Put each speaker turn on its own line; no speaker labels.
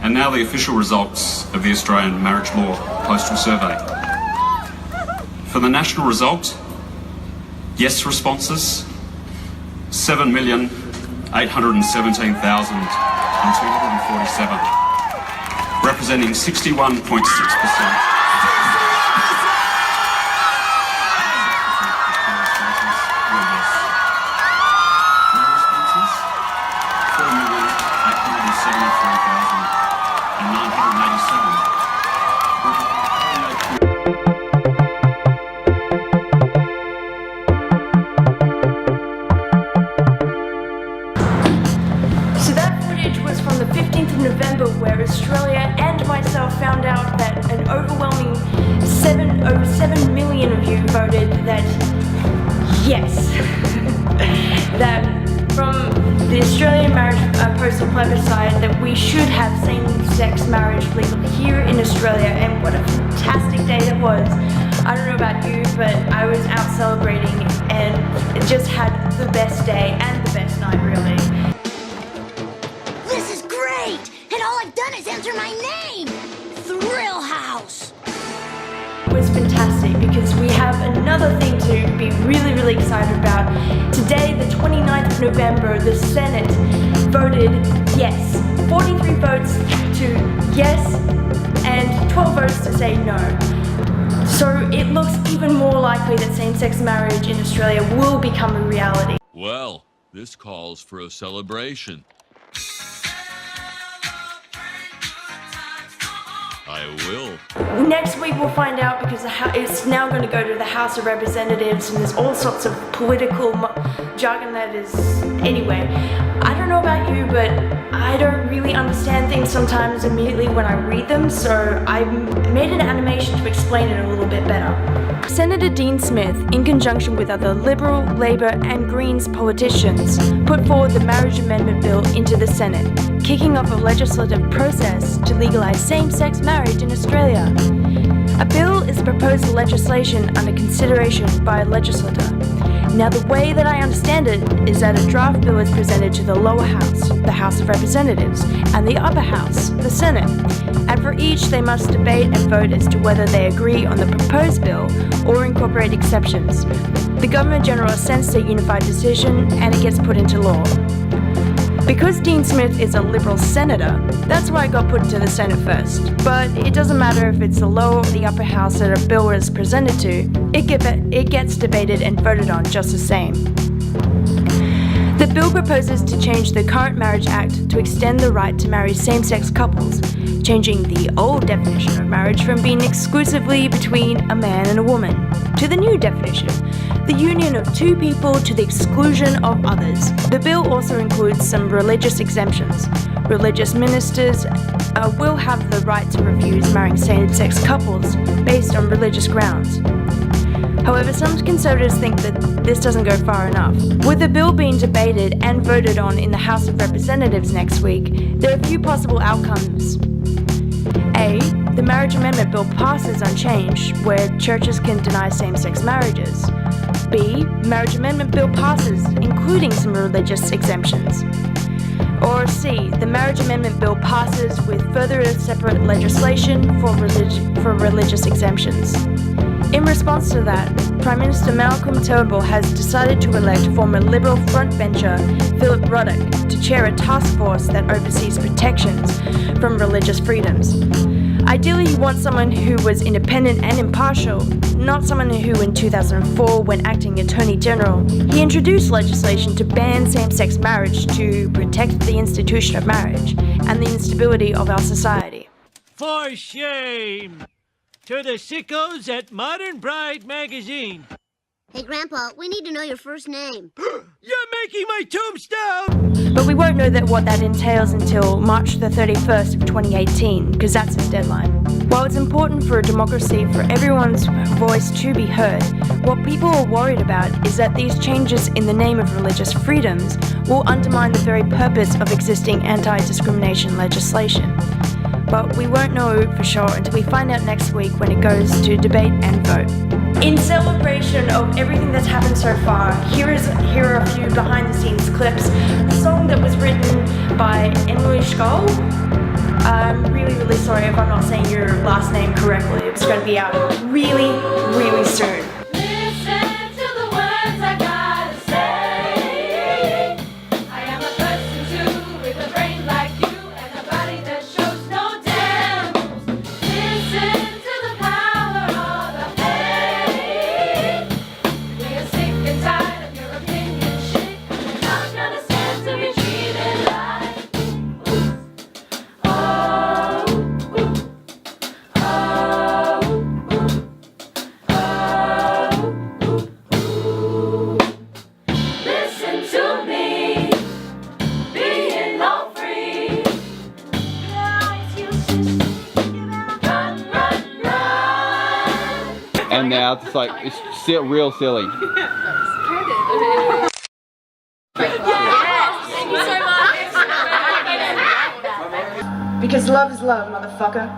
And now the official results of the Australian Marriage Law Postal Survey. For the national result, yes responses, 7,817,247, representing 61.6%.
Where Australia and myself found out that an overwhelming over 7 million of you voted that yes, that from the Australian marriage postal plebiscite that we should have same-sex marriage legal here in Australia, and what a fantastic day that was. I don't know about you, but I was out celebrating and just had the best day and the best night, really.
This is great! And all I've done is enter my name! Thrill House!
It was fantastic because we have another thing to be really excited about. Today, the 29th of November, the Senate voted yes. 43 votes to yes and 12 votes to say no. So it looks even more likely that same-sex marriage in Australia will become a reality.
Well, this calls for a celebration. I will.
Next week we'll find out because it's now going to go to the House of Representatives, and there's all sorts of political jargon that is... Anyway, I don't know about you, but I don't really understand things sometimes immediately when I read them, so I made an animation to explain it a little bit better. Senator Dean Smith, in conjunction with other Liberal, Labor and Greens politicians, put forward the Marriage Amendment Bill into the Senate, kicking off a legislative process to legalise same-sex marriage in Australia. A bill is proposed legislation under consideration by a legislator. Now, the way that I understand it is that a draft bill is presented to the lower house, the House of Representatives, and the upper house, the Senate. And for each, they must debate and vote as to whether they agree on the proposed bill or incorporate exceptions. The Governor-General assents their unified decision, and it gets put into law. Because Dean Smith is a Liberal senator, that's why it got put to the Senate first. But it doesn't matter if it's the lower or the upper house that a bill was presented to, it gets debated and voted on just the same. The bill proposes to change the current Marriage Act to extend the right to marry same-sex couples, changing the old definition of marriage from being exclusively between a man and a woman to the new definition, the union of two people to the exclusion of others. The bill also includes some religious exemptions. Religious ministers will have the right to refuse marrying same-sex couples based on religious grounds. However, some Conservatives think that this doesn't go far enough. With the bill being debated and voted on in the House of Representatives next week, there are a few possible outcomes. A. The Marriage Amendment Bill passes unchanged, where churches can deny same-sex marriages. B. Marriage Amendment Bill passes, including some religious exemptions. Or C. The Marriage Amendment Bill passes with further separate legislation for religious exemptions. In response to that, Prime Minister Malcolm Turnbull has decided to elect former Liberal frontbencher Philip Ruddock to chair a task force that oversees protections from religious freedoms. Ideally, he wants someone who was independent and impartial, not someone who in 2004, when acting Attorney General, he introduced legislation to ban same-sex marriage to protect the institution of marriage and the instability of our society.
For shame! To the sickos at Modern Bride magazine.
Hey, Grandpa, we need to know your first name.
You're making my tombstone!
But we won't know what that entails until March the 31st of 2018, because that's the deadline. While it's important for a democracy for everyone's voice to be heard, what people are worried about is that these changes in the name of religious freedoms will undermine the very purpose of existing anti-discrimination legislation. But we won't know for sure until we find out next week when it goes to debate and vote. In celebration of everything that's happened so far, here are a few behind-the-scenes clips. The song that was written by Em Schnall, really sorry if I'm not saying your last name correctly. It's going to be out really, really soon.
Listen to the words I gotta say. I am a person too, with a brain like you and a body that shows no demos. Listen to the power of the hate. We are sick and tired of your opinion shit. We're not gonna stand to be treated like oh, listen to me, being all free. Run, run, run.
And now it's like, it's still real silly.
Because love is love, motherfucker.